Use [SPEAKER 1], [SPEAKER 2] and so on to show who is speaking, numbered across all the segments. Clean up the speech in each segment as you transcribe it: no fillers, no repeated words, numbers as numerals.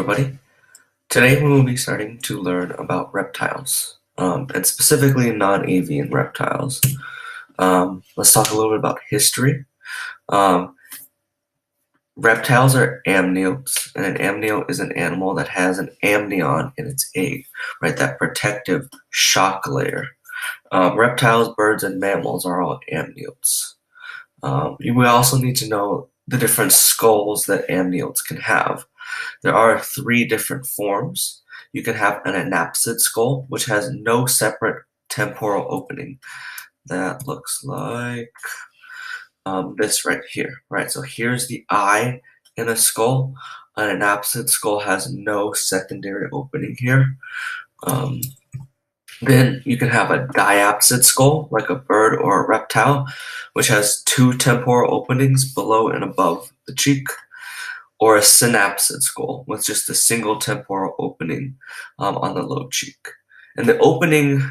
[SPEAKER 1] everybody. Today we will be starting to learn about reptiles, and specifically non-avian reptiles. Let's talk a little bit about history. Um, Reptiles are amniotes, and an amniote is an animal that has an amnion in its egg, right? That protective shock layer. Reptiles, birds, and mammals are all amniotes. We also need to know the different skulls that amniotes can have. There are three different forms. You can have an anapsid skull, which has no separate temporal opening. That looks like this right here, right? So here's the eye in a skull. An anapsid skull has no secondary opening here. Then you can have a diapsid skull, like a bird or a reptile, which has two temporal openings below and above the cheek, or a synapsid skull with just a single temporal opening on the low cheek. And the opening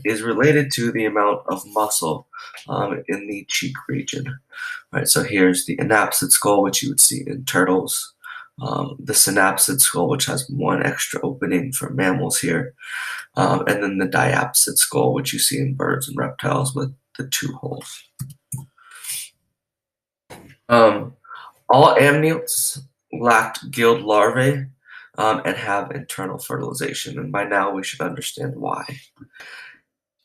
[SPEAKER 1] is related to the amount of muscle in the cheek region. Right, so here's the anapsid skull, which you would see in turtles. The synapsid skull, which has one extra opening for mammals here. And then the diapsid skull, which you see in birds and reptiles with the two holes. All amniotes lacked gilled larvae and have internal fertilization, and by now we should understand why.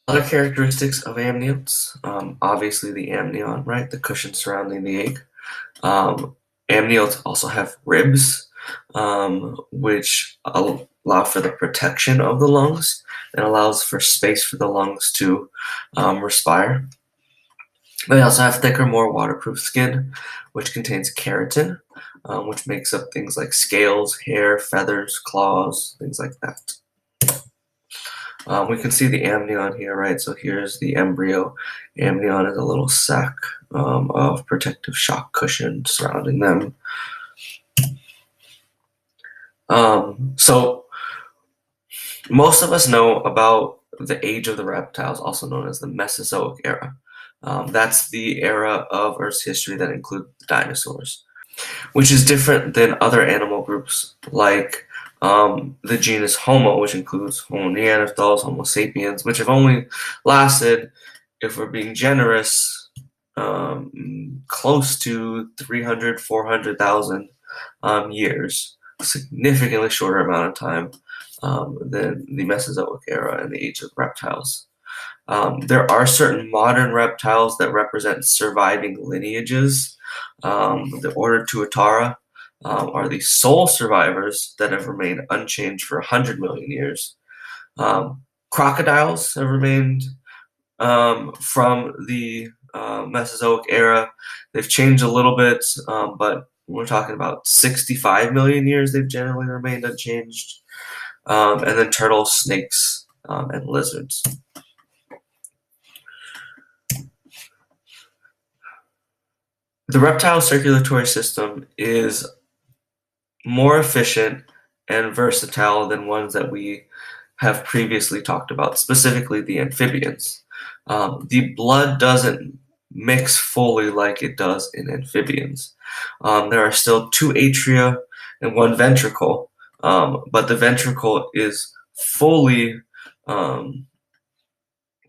[SPEAKER 1] Other characteristics of amniotes, obviously the amnion, right, the cushion surrounding the egg. Amniotes also have ribs, which allow for the protection of the lungs and allows for space for the lungs to respire. They also have thicker, more waterproof skin, which contains keratin, which makes up things like scales, hair, feathers, claws, things like that. We can see the amnion here, right? So here's the embryo. Amnion is a little sac of protective shock cushion surrounding them. So most of us know about the age of the reptiles, also known as the Mesozoic era. That's the era of Earth's history that includes dinosaurs, which is different than other animal groups like the genus Homo, which includes Homo neanderthals, Homo sapiens, which have only lasted, if we're being generous, close to 300, 400,000 years, a significantly shorter amount of time than the Mesozoic era and the age of reptiles. There are certain modern reptiles that represent surviving lineages. The order Tuatara are the sole survivors that have remained unchanged for 100 million years. Crocodiles have remained from the Mesozoic era. They've changed a little bit, but we're talking about 65 million years they've generally remained unchanged. And then turtles, snakes, and lizards. The reptile circulatory system is more efficient and versatile than ones that we have previously talked about, specifically the amphibians. The blood doesn't mix fully like it does in amphibians. There are still two atria and one ventricle, but the ventricle is fully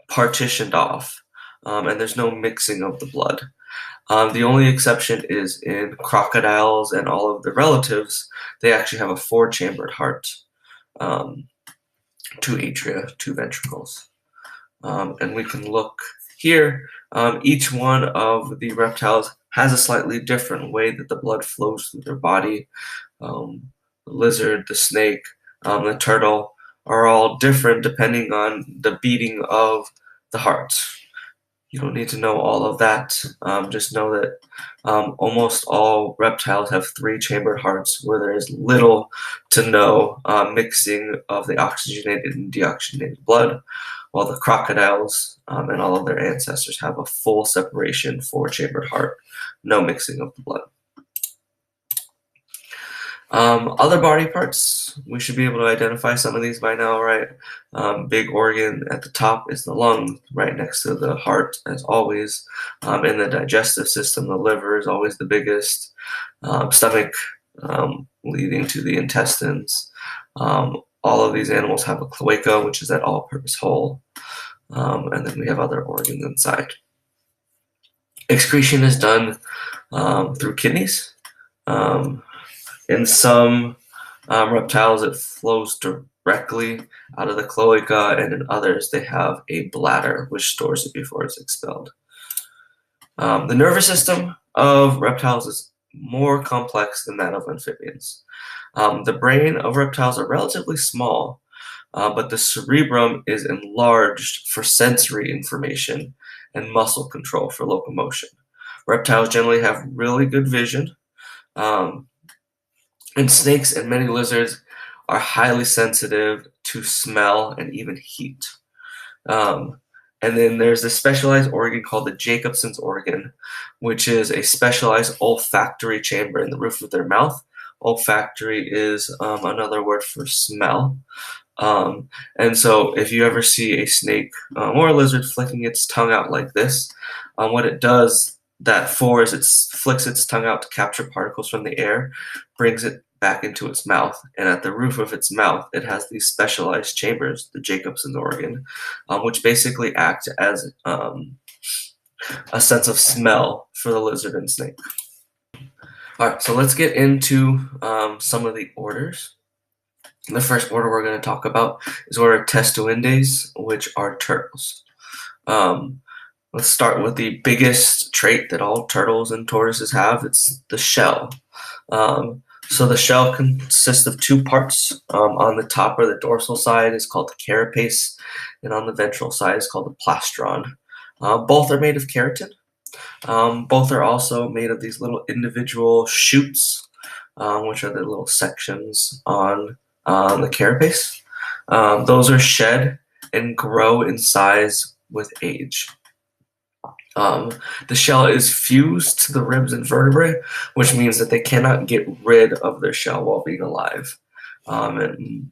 [SPEAKER 1] partitioned off, and there's no mixing of the blood. The only exception is in crocodiles and all of the relatives. They actually have a four-chambered heart, two atria, two ventricles. And we can look here. Each one of the reptiles has a slightly different way that the blood flows through their body. The lizard, the snake, the turtle are all different depending on the beating of the heart. You don't need to know all of that. Just know that almost all reptiles have three-chambered hearts where there is little to no mixing of the oxygenated and deoxygenated blood, while the crocodiles and all of their ancestors have a full separation, four-chambered heart, no mixing of the blood. Other body parts, we should be able to identify some of these by now, right? Big organ at the top is the lung, right next to the heart, as always. In the digestive system, the liver is always the biggest. Stomach leading to the intestines. All of these animals have a cloaca, which is that all-purpose hole, and then we have other organs inside. Excretion is done through kidneys. In some reptiles, it flows directly out of the cloaca, and in others, they have a bladder which stores it before it's expelled. The nervous system of reptiles is more complex than that of amphibians. The brain of reptiles are relatively small, but the cerebrum is enlarged for sensory information and muscle control for locomotion. Reptiles generally have really good vision, and snakes and many lizards are highly sensitive to smell and even heat. And then there's a specialized organ called the Jacobson's organ, which is a specialized olfactory chamber in the roof of their mouth. Olfactory is another word for smell. And so if you ever see a snake or a lizard flicking its tongue out like this, what it does that for is it flicks its tongue out to capture particles from the air, brings it back into its mouth, and at the roof of its mouth it has these specialized chambers, the Jacobson's organ, which basically act as a sense of smell for the lizard and snake. Alright, so let's get into some of the orders. The first order we're going to talk about is order Testuindes, which are turtles. Let's start with the biggest trait that all turtles and tortoises have. It's the shell. So the shell consists of two parts. On the top or the dorsal side is called the carapace, and on the ventral side is called the plastron. Both are made of keratin. Both are also made of these little individual shoots, which are the little sections on the carapace. Those are shed and grow in size with age. The shell is fused to the ribs and vertebrae, which means that they cannot get rid of their shell while being alive. And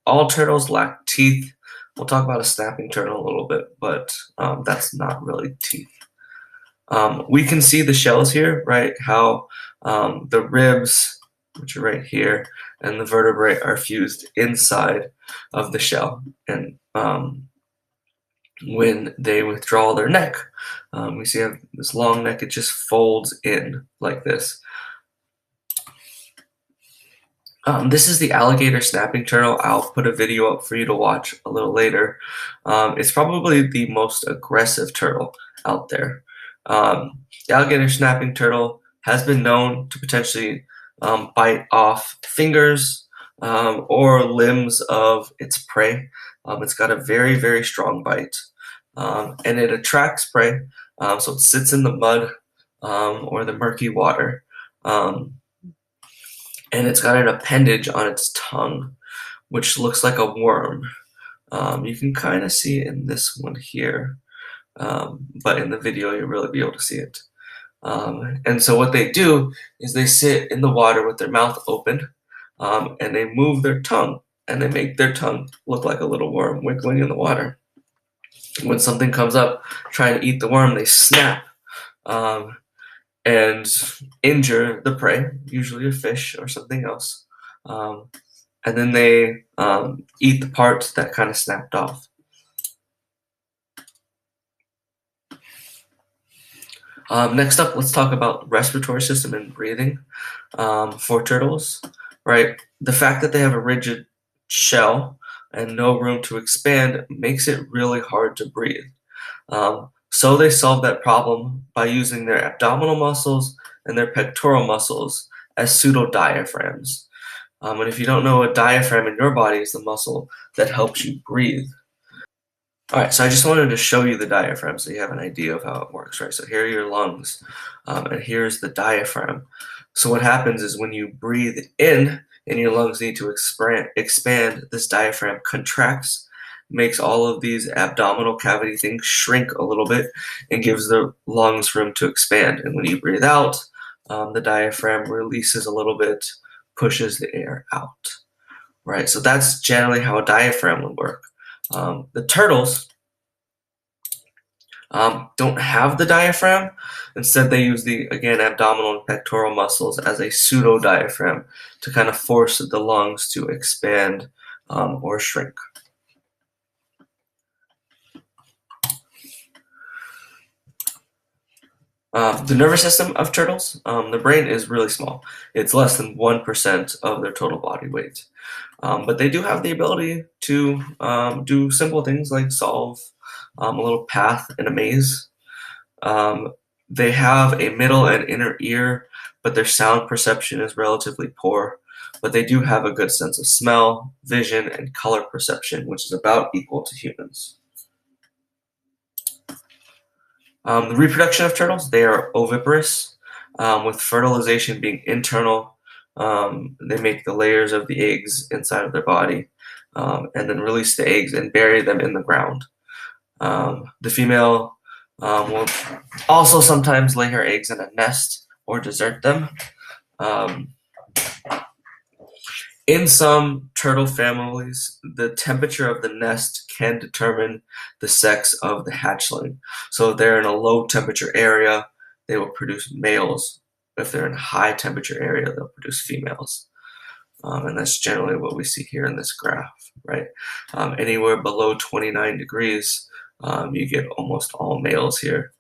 [SPEAKER 1] all turtles lack teeth. We'll talk about a snapping turtle a little bit, but that's not really teeth. We can see the shells here, right? How the ribs, which are right here, and the vertebrae are fused inside of the shell. And when they withdraw their neck, we see this long neck, it just folds in like this. This is the alligator snapping turtle. I'll put a video up for you to watch a little later. It's probably the most aggressive turtle out there. The alligator snapping turtle has been known to potentially bite off fingers or limbs of its prey. It's got a very, very strong bite, and it attracts prey, so it sits in the mud or the murky water, and it's got an appendage on its tongue, which looks like a worm. You can kind of see it in this one here, but in the video you'll really be able to see it. And so what they do is they sit in the water with their mouth open, and they move their tongue, and they make their tongue look like a little worm wiggling in the water. When something comes up trying to eat the worm, they snap and injure the prey, usually a fish or something else. And then they eat the part that kind of snapped off. Next up, let's talk about respiratory system and breathing for turtles. Right, the fact that they have a rigid shell and no room to expand makes it really hard to breathe. So they solve that problem by using their abdominal muscles and their pectoral muscles as pseudo-diaphragms. And if you don't know, a diaphragm in your body is the muscle that helps you breathe. All right, so I just wanted to show you the diaphragm so you have an idea of how it works, right? So here are your lungs, and here's the diaphragm. So what happens is when you breathe in and your lungs need to expand, this diaphragm contracts, makes all of these abdominal cavity things shrink a little bit, and gives the lungs room to expand. And when you breathe out, the diaphragm releases a little bit, pushes the air out, right? So that's generally how a diaphragm would work. The turtles, don't have the diaphragm. Instead, they use the, again, abdominal and pectoral muscles as a pseudo diaphragm to kind of force the lungs to expand or shrink. The nervous system of turtles, the brain is really small. It's less than 1% of their total body weight. But they do have the ability to do simple things like solve a little path in a maze. They have a middle and inner ear, but their sound perception is relatively poor. But they do have a good sense of smell, vision, and color perception, which is about equal to humans. The reproduction of turtles, they are oviparous, with fertilization being internal. They make the layers of the eggs inside of their body, and then release the eggs and bury them in the ground. The female will also sometimes lay her eggs in a nest or desert them. In some turtle families, the temperature of the nest can determine the sex of the hatchling. So if they're in a low temperature area, they will produce males. If they're in a high temperature area, they'll produce females. And that's generally what we see here in this graph, right? Anywhere below 29 degrees, you get almost all males here.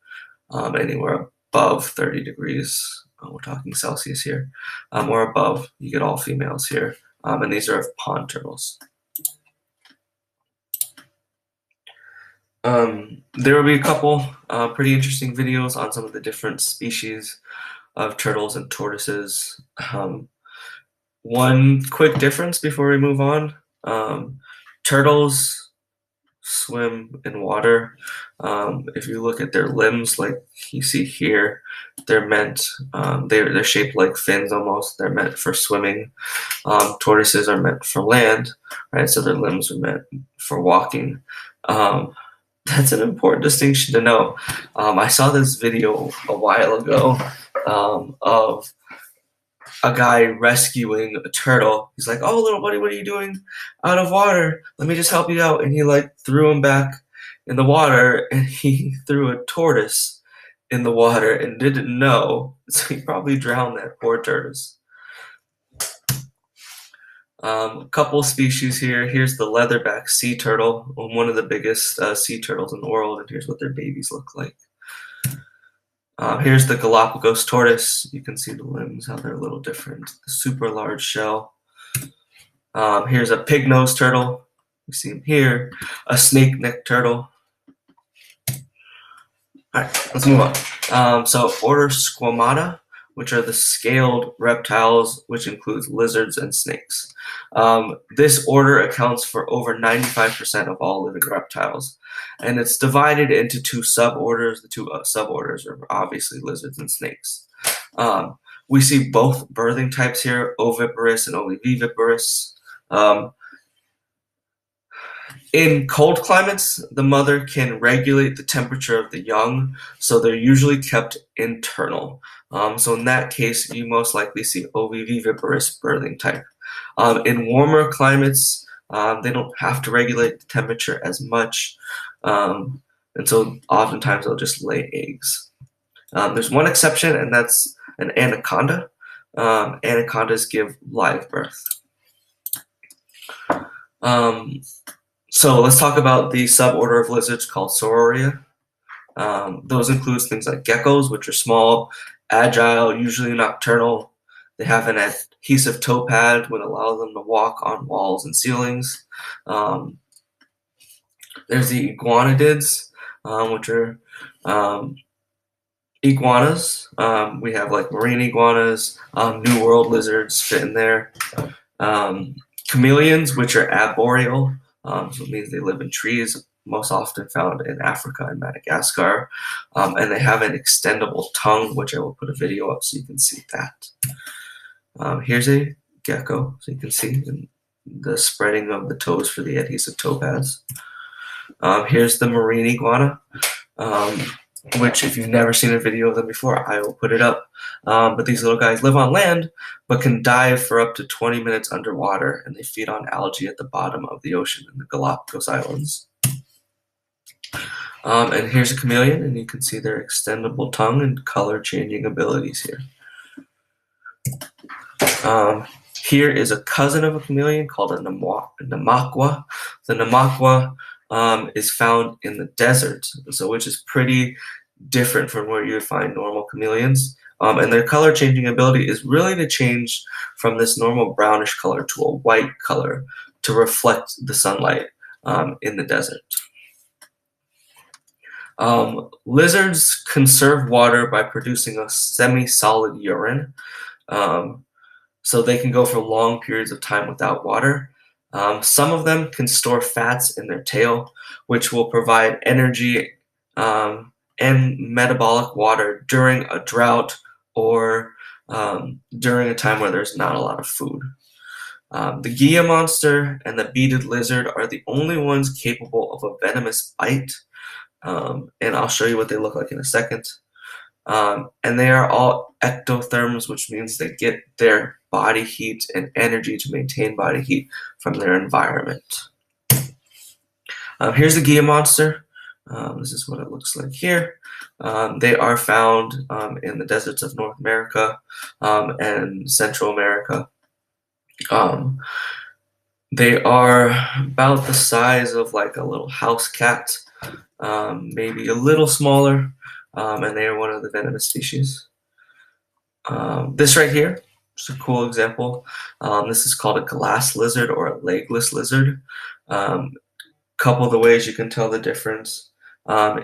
[SPEAKER 1] Anywhere above 30 degrees, we're talking Celsius here, or above, you get all females here. And these are pond turtles. There will be a couple pretty interesting videos on some of the different species of turtles and tortoises. One quick difference before we move on. Turtles swim in water. If you look at their limbs, like you see here, they're meant, they're shaped like fins almost. They're meant for swimming. Tortoises are meant for land, right? So their limbs are meant for walking. That's an important distinction to know. I saw this video a while ago of a guy rescuing a turtle. He's like, "Oh, little buddy, what are you doing out of water? Let me just help you out." And he like threw him back in the water, and he threw a tortoise in the water and didn't know, so he probably drowned that poor tortoise. A couple species here. Here's the leatherback sea turtle, one of the biggest sea turtles in the world, and here's what their babies look like. Here's the Galapagos tortoise. You can see the limbs, how they're a little different. The super large shell. Here's a pig-nosed turtle. You see him here. A snake-necked turtle. All right, let's move on. So order Squamata, which are the scaled reptiles, which includes lizards and snakes. This order accounts for over 95% of all living reptiles, and it's divided into two suborders. The two suborders are obviously lizards and snakes. We see both birthing types here, oviparous and oviviparous. In cold climates, the mother can regulate the temperature of the young, so they're usually kept internal. So in that case, you most likely see oviviparous birthing type. In warmer climates, they don't have to regulate the temperature as much, and so oftentimes they'll just lay eggs. There's one exception, and that's an anaconda. Anacondas give live birth. So let's talk about the suborder of lizards called Sauroria. Those include things like geckos, which are small, agile, usually nocturnal. They have an adhesive toe pad, which allows them to walk on walls and ceilings. There's the iguanodids, which are iguanas. We have like marine iguanas, New World lizards fit in there. Chameleons, which are arboreal. So it means they live in trees, most often found in Africa and Madagascar. And they have an extendable tongue, which I will put a video up so you can see that. Here's a gecko, so you can see the spreading of the toes for the adhesive toe pads. Here's the marine iguana, which if you've never seen a video of them before, I will put it up. But these little guys live on land, but can dive for up to 20 minutes underwater, and they feed on algae at the bottom of the ocean in the Galapagos Islands. And here's a chameleon, and you can see their extendable tongue and color-changing abilities here. Here is a cousin of a chameleon called a namakwa. The namakwa is found in the desert, so which is pretty different from where you would find normal chameleons. And their color changing ability is really to change from this normal brownish color to a white color to reflect the sunlight in the desert. Lizards conserve water by producing a semi-solid urine. So they can go for long periods of time without water. Some of them can store fats in their tail, which will provide energy and metabolic water during a drought or during a time where there's not a lot of food. The Gia monster and the beaded lizard are the only ones capable of a venomous bite, and I'll show you what they look like in a second. And they are all ectotherms, which means they get their body heat and energy to maintain body heat from their environment. Here's the Gia monster. This is what it looks like here. They are found in the deserts of North America and Central America. They are about the size of like a little house cat, maybe a little smaller, and they are one of the venomous species. This right here is a cool example. This is called a glass lizard or a legless lizard. Couple of the ways you can tell the difference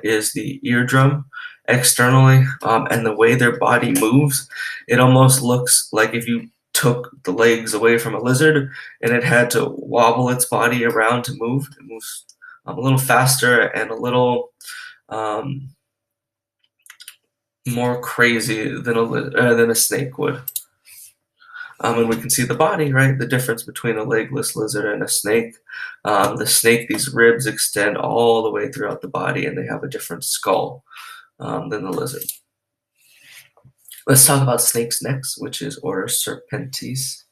[SPEAKER 1] is the eardrum externally and the way their body moves. It almost looks like if you took the legs away from a lizard and it had to wobble its body around to move. It moves a little faster and a little more crazy than a snake would. And we can see the body, right? The difference between a legless lizard and a snake. The snake, these ribs extend all the way throughout the body, and they have a different skull than the lizard. Let's talk about snakes next, which is order Serpentes.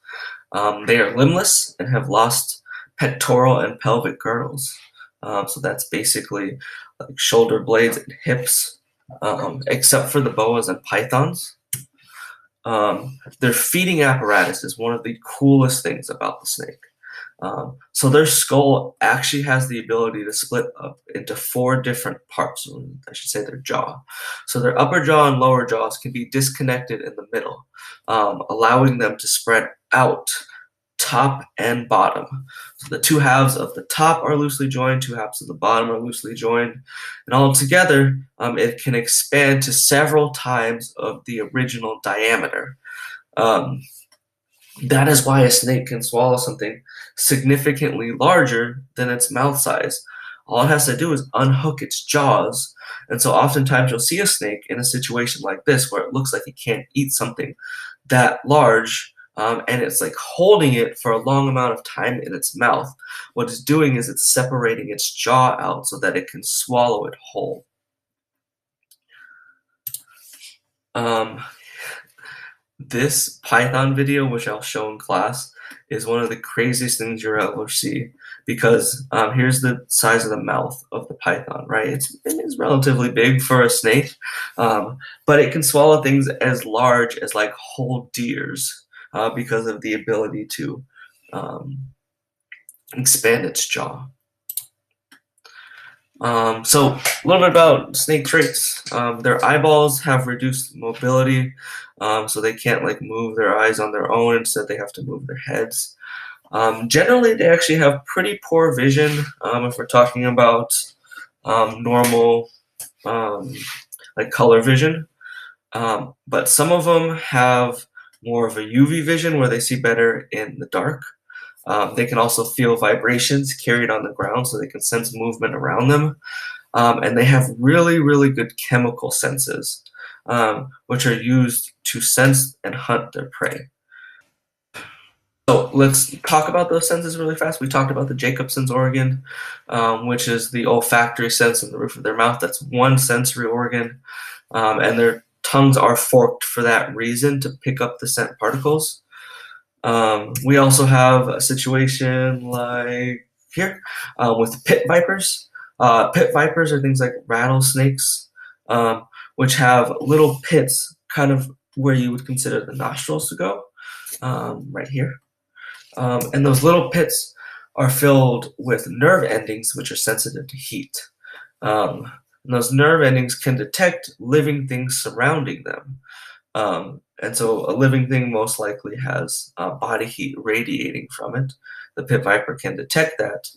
[SPEAKER 1] They are limbless and have lost pectoral and pelvic girdles. So that's basically like shoulder blades and hips, except for the boas and pythons. Their feeding apparatus is one of the coolest things about the snake. So their skull actually has the ability to split up into 4 different parts, I should say their jaw. So their upper jaw and lower jaws can be disconnected in the middle, allowing them to spread out top and bottom. So the 2 halves of the top are loosely joined, 2 halves of the bottom are loosely joined, and all together it can expand to several times of the original diameter. That is why a snake can swallow something significantly larger than its mouth size. All it has to do is unhook its jaws. And so oftentimes you'll see a snake in a situation like this where it looks like it can't eat something that large, and it's like holding it for a long amount of time in its mouth. What it's doing is it's separating its jaw out so that it can swallow it whole. This python video, which I'll show in class, is one of the craziest things you'll ever see, because here's the size of the mouth of the python, right? It's relatively big for a snake, but it can swallow things as large as like whole deers because of the ability to expand its jaw. So a little bit about snake traits. Their eyeballs have reduced mobility, so they can't like move their eyes on their own. Instead, they have to move their heads. Generally, they actually have pretty poor vision if we're talking about normal like color vision. But some of them have more of a UV vision where they see better in the dark. They can also feel vibrations carried on the ground, so they can sense movement around them. And they have really, really good chemical senses, which are used to sense and hunt their prey. So let's talk about those senses really fast. We talked about the Jacobson's organ, which is the olfactory sense in the roof of their mouth. That's one sensory organ, and their tongues are forked for that reason, to pick up the scent particles. We also have a situation like here with pit vipers. Pit vipers are things like rattlesnakes, which have little pits kind of where you would consider the nostrils to go, right here. And those little pits are filled with nerve endings which are sensitive to heat. And those nerve endings can detect living things surrounding them. And so a living thing most likely has body heat radiating from it. The pit viper can detect that.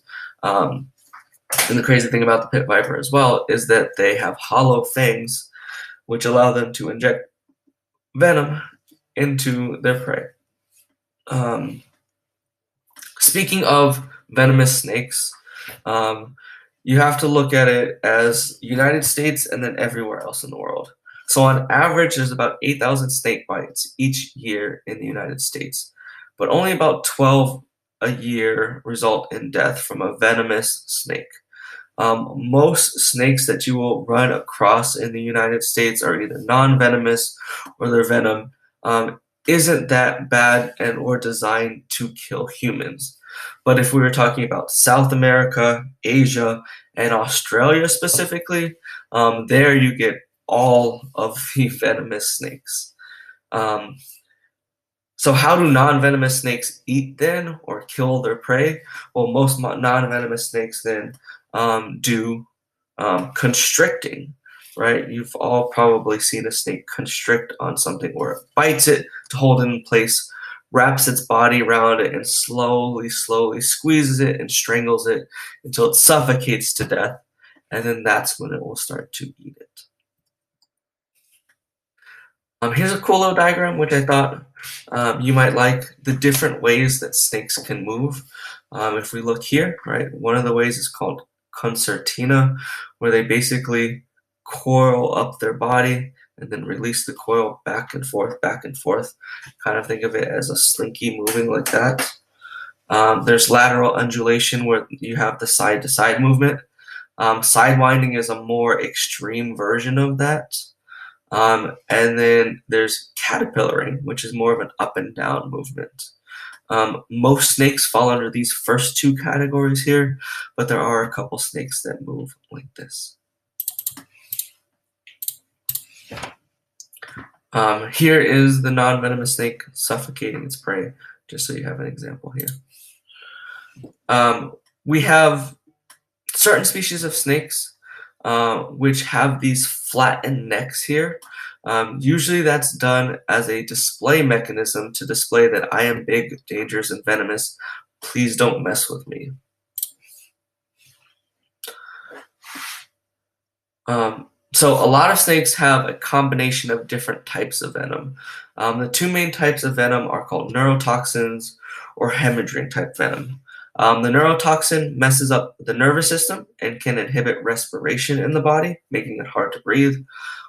[SPEAKER 1] And the crazy thing about the pit viper as well is that they have hollow fangs, which allow them to inject venom into their prey. Speaking of venomous snakes, you have to look at it as United States and then everywhere else in the world. So on average, there's about 8,000 snake bites each year in the United States, but only about 12 a year result in death from a venomous snake. Most snakes that you will run across in the United States are either non-venomous or their venom isn't that bad and or designed to kill humans. But if we were talking about South America, Asia, and Australia specifically, there you get all of the venomous snakes. So how do non-venomous snakes eat then or kill their prey? Well, most non-venomous snakes then do constricting, right? You've all probably seen a snake constrict on something where it bites it to hold it in place, wraps its body around it, and slowly squeezes it and strangles it until it suffocates to death. And then that's when it will start to eat it. Here's a cool little diagram, which I thought you might like, the different ways that snakes can move. If we look here, right, one of the ways is called concertina, where they basically coil up their body and then release the coil back and forth, Kind of think of it as a slinky moving like that. There's lateral undulation, where you have the side-to-side movement. Sidewinding is a more extreme version of that. And then there's caterpillaring, which is more of an up and down movement. Most snakes fall under these first two categories here, but there are a couple snakes that move like this. Here is the non-venomous snake suffocating its prey, just so you have an example here. We have certain species of snakes which have these flattened necks here. Usually that's done as a display mechanism to display that I am big, dangerous, and venomous. Please don't mess with me. So a lot of snakes have a combination of different types of venom. The two main types of venom are called neurotoxins or hemorrhaging type venom. The neurotoxin messes up the nervous system and can inhibit respiration in the body, making it hard to breathe,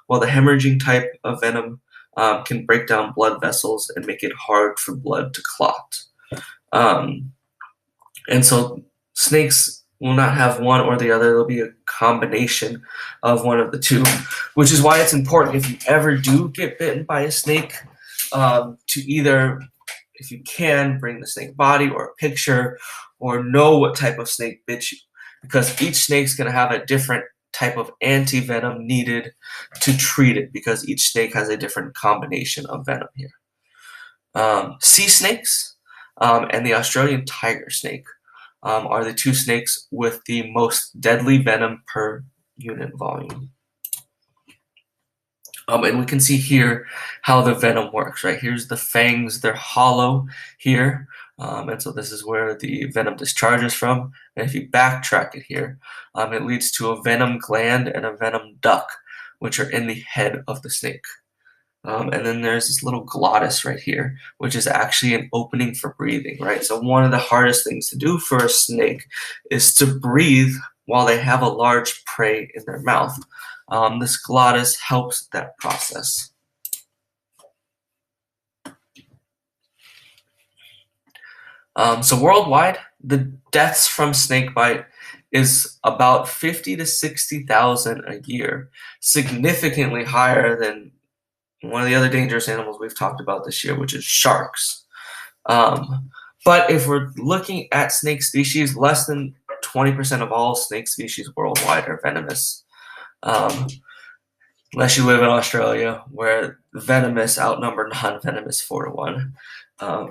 [SPEAKER 1] while the hemorrhaging type of venom can break down blood vessels and make it hard for blood to clot. And so snakes will not have one or the other. There'll be a combination of one of the two, which is why it's important, if you ever do get bitten by a snake, to either, if you can, bring the snake body or a picture, or know what type of snake bit you, because each snake's going to have a different type of anti-venom needed to treat it, because each snake has a different combination of venom here. Sea snakes and the Australian tiger snake are the two snakes with the most deadly venom per unit volume. And we can see here how the venom works, right? Here's the fangs, they're hollow here. And so this is where the venom discharges from. And if you backtrack it here, it leads to a venom gland and a venom duct, which are in the head of the snake. And then there's this little glottis right here, which is actually an opening for breathing, right? So one of the hardest things to do for a snake is to breathe while they have a large prey in their mouth. This glottis helps that process. So worldwide, the deaths from snakebite is about 50 to 60,000 a year, significantly higher than one of the other dangerous animals we've talked about this year, which is sharks. But if we're looking at snake species, less than 20% of all snake species worldwide are venomous. Unless you live in Australia, where venomous outnumber non-venomous 4-1.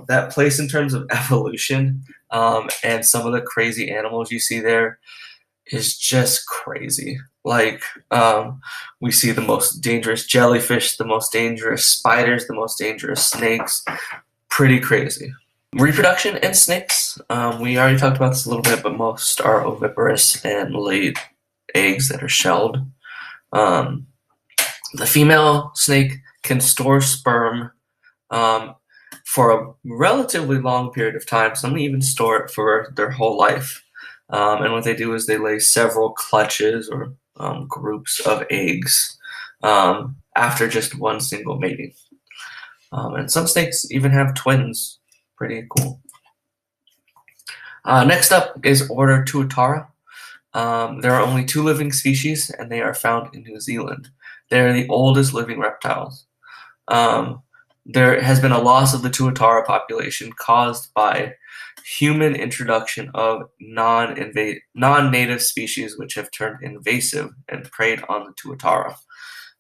[SPEAKER 1] That place in terms of evolution and some of the crazy animals you see there is just crazy. Like, we see the most dangerous jellyfish, the most dangerous spiders, the most dangerous snakes. Pretty crazy. Reproduction in snakes. We already talked about this a little bit, but most are oviparous and lay eggs that are shelled. The female snake can store sperm for a relatively long period of time. Some even store it for their whole life. And what they do is they lay several clutches or groups of eggs after just one single mating. And some snakes even have twins. Pretty cool. Next up is Order Tuatara. There are only 2 living species, and they are found in New Zealand. They are the oldest living reptiles. There has been a loss of the Tuatara population caused by human introduction of non-native species which have turned invasive and preyed on the Tuatara.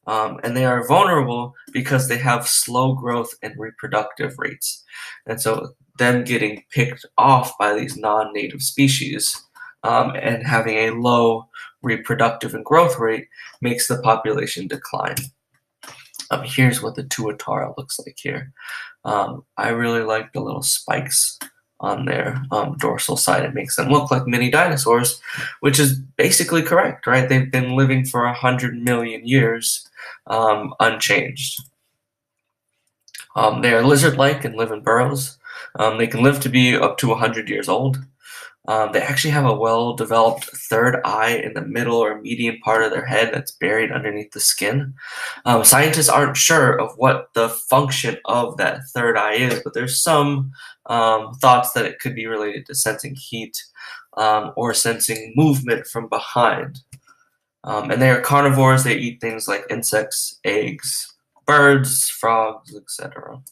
[SPEAKER 1] And they are vulnerable because they have slow growth and reproductive rates. And so them getting picked off by these non-native species and having a low reproductive and growth rate makes the population decline. Here's what the Tuatara looks like here. I really like the little spikes on their dorsal side. It makes them look like mini dinosaurs, which is basically correct, right? They've been living for 100 million years unchanged. They are lizard-like and live in burrows. They can live to be up to 100 years old. They actually have a well-developed third eye in the middle or median part of their head that's buried underneath the skin. Scientists aren't sure of what the function of that third eye is, but there's some thoughts that it could be related to sensing heat or sensing movement from behind. And they are carnivores. They eat things like insects, eggs, birds, frogs, etc.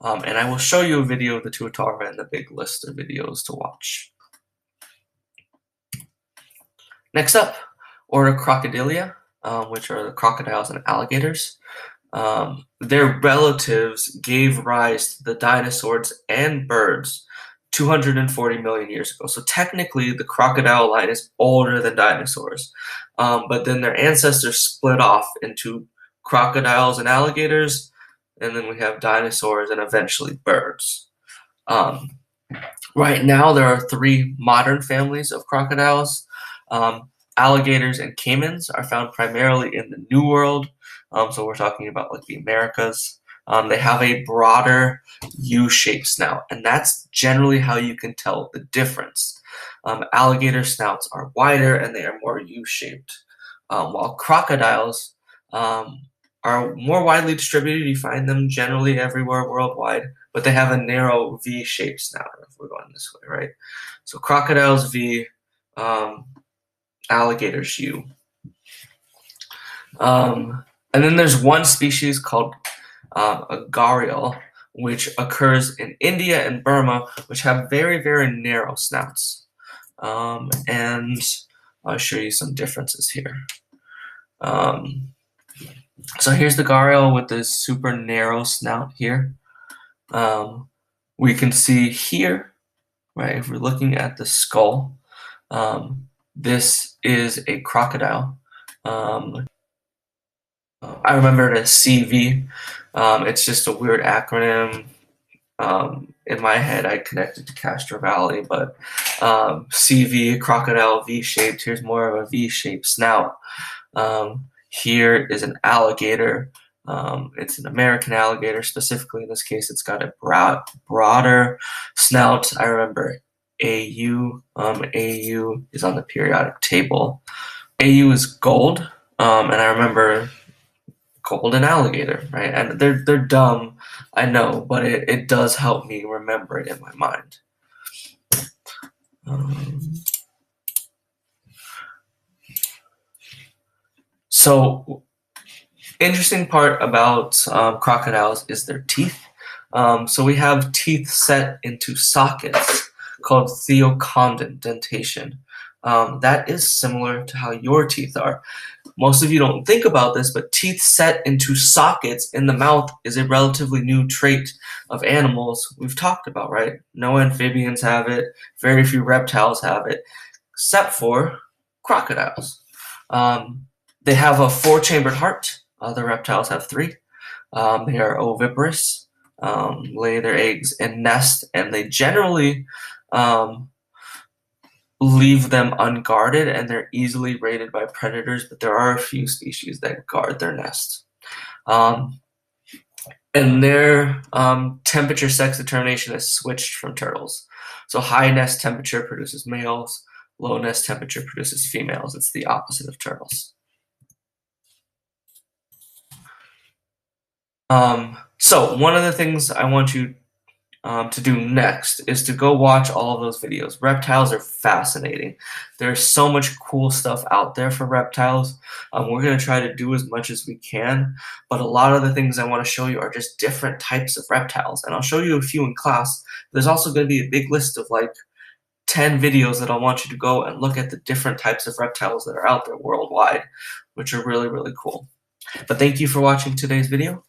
[SPEAKER 1] And I will show you a video of the Tuatara and the big list of videos to watch. Next up, Order Crocodilia, which are the crocodiles and alligators. Their relatives gave rise to the dinosaurs and birds 240 million years ago. So technically, the crocodile line is older than dinosaurs. But then their ancestors split off into crocodiles and alligators, and then we have dinosaurs and eventually birds. Right now, there are 3 modern families of crocodiles. Alligators and caimans are found primarily in the New World. So we're talking about like the Americas. They have a broader U-shaped snout, and that's generally how you can tell the difference. Alligator snouts are wider and they are more U-shaped, while crocodiles are more widely distributed. You find them generally everywhere worldwide, but they have a narrow V-shaped snout, if we're going this way, right? So crocodiles V, alligators U. And then there's one species called a gharial, which occurs in India and Burma, which have very, very narrow snouts. And I'll show you some differences here. So here's the gharial with this super narrow snout here. We can see here, right, if we're looking at the skull, this is a crocodile. I remember it as CV. It's just a weird acronym. In my head, I connected to Castro Valley, but CV, crocodile, V-shaped. Here's more of a V-shaped snout. Here is an alligator. It's an American alligator. Specifically, in this case, it's got a broader snout. I remember AU. AU is on the periodic table. AU is gold, and I remember golden alligator, right? And they're dumb, I know, but it does help me remember it in my mind. So, interesting part about crocodiles is their teeth. So we have teeth set into sockets called theocondent dentation. That is similar to how your teeth are. Most of you don't think about this, but teeth set into sockets in the mouth is a relatively new trait of animals we've talked about, right? No amphibians have it, very few reptiles have it, except for crocodiles. They have a 4-chambered heart. Other reptiles have 3. They are oviparous, lay their eggs and nest, and they generally leave them unguarded, and they're easily raided by predators, but there are a few species that guard their nest. And their temperature sex determination is switched from turtles. So high nest temperature produces males, low nest temperature produces females. It's the opposite of turtles. So one of the things I want you to do next is to go watch all of those videos. Reptiles are fascinating. There's so much cool stuff out there for reptiles. We're going to try to do as much as we can, but a lot of the things I want to show you are just different types of reptiles, and I'll show you a few in class. There's also going to be a big list of like 10 videos that I want you to go and look at the different types of reptiles that are out there worldwide, which are really, really cool. But thank you for watching today's video.